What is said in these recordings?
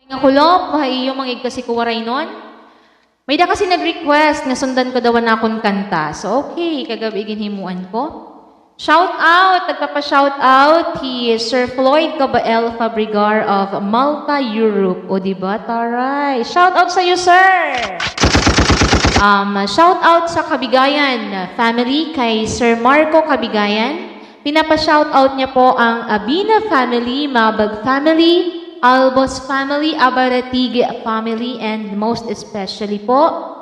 Nga kulop, mahaiyo mangig kasi kuwaray nun. May da kasi nag-request nga sundan ko daw na akong kanta. So okay, kagabi ginhimuan ko. Shout out, nagpapa-shout out Sir Floyd Cabael Fabrigar of Malta, Europe. O diba, taray? Shout out sa iyo, sir! Shout out sa Kabigayan family kay Sir Marco Kabigayan. Pinapa-shout out niya po ang Abina family, Mabag family, Albos family, Abaratig family, and most especially po,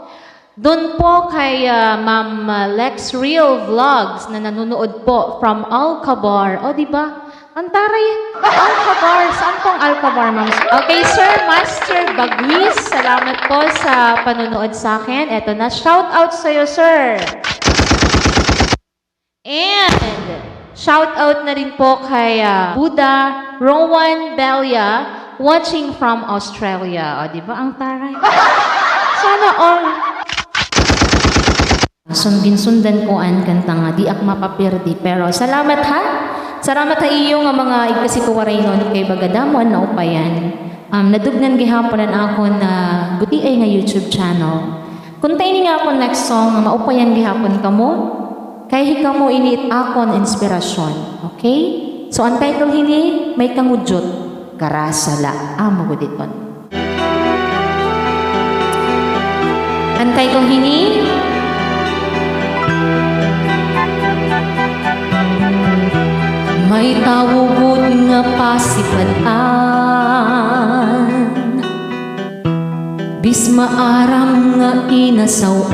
doon po kay Ma'am Lex Real Vlogs na nanonood po from Alcabar. O, di ba? Antaray, Alcabar. Saan pong Alcabar, ma'am? Okay, Sir Master Bagwis, salamat po sa panonood sa akin. Eto na, shout out sa iyo, sir. And shout out na rin po kay Buddha Rowan Belia, watching from Australia. O, di ba? Ang taray. Sana all. Sundan ko ang kanta nga, di ak mapapirdi. Pero salamat ha. Salamat ha iyo nga mga igkasi ko waray nun kay bagadamuan na upayan. Nadugnan gihaponan ako na guti ay nga YouTube channel. Containing ako next song, maupayan gihapon kamo. Kay hikamo init akon inspirasyon. Okay? So ang title hini, may kangudjot, Karasa la. Maguditon. Ang title hini, may tawugod nga pasipadan, bis maaram nga inasawan,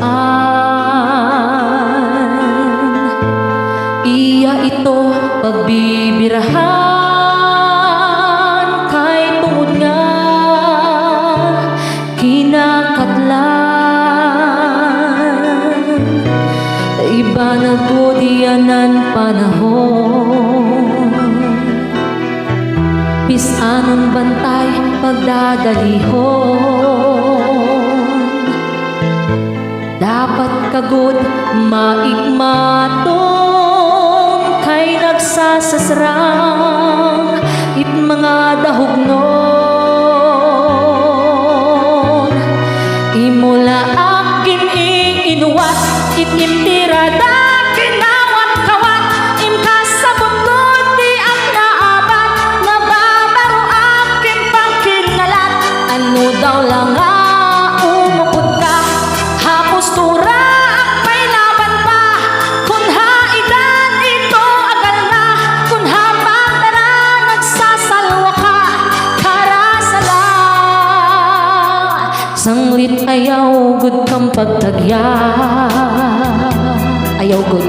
iya ito pagbibirahan, kay tungod nga kinakatlan, iba na po diyanan panahon. Pisanon bantay pagdadalihon, dapat kagod maigmatong kay nagsasasrang it mga dahugnon. Imula akin iinuwat it imtirada kinawat kawat imkasabot ko di ang naabat na babaro akin pangkinalat. Ano daw lang nga umukod ka hapos tura at may laban pa kun haidan ito agal na kun hapatara nagsasalwa ka karasala. Sanglit ayaw gud kang pagtagya, ayaw gud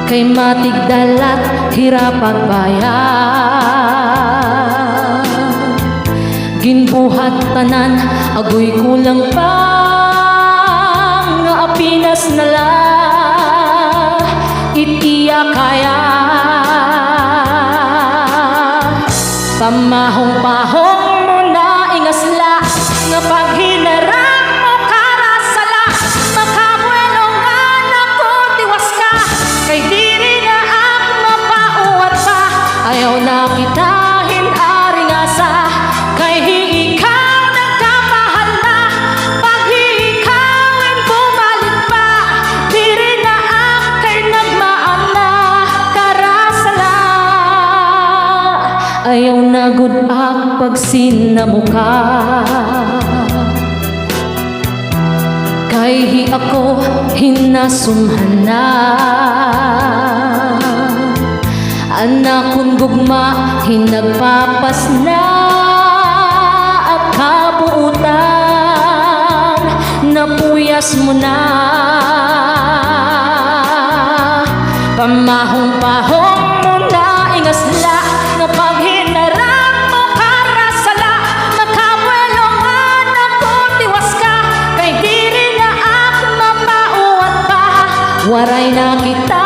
kay matigdalat hirapag bayan. Ginbuhat tanan agoy kulang pa nga apinas nala itiya kaya. Pamahong-pahong mo na ingasla nga paghinarang mo karasala, makabuelo nga nako tiwas ka kay diri na ak mapauwat pa. Ayaw na kitahin aring asa kay ikaw nagkamahal na, pag ikawin bumalik pa diri na ak kay nagmaan na karasala. Ayaw na gud ak pagsinamuka kay ako hinasumhan na. Anakon gugma hinagpapas na at kabuutan napuyas mo na. Pamahong-pahong mo na ingasla na paghinarang mo karasala, makabuelo nga nakutiwas ka kay diri na ak mapauwat pa. Waray na kita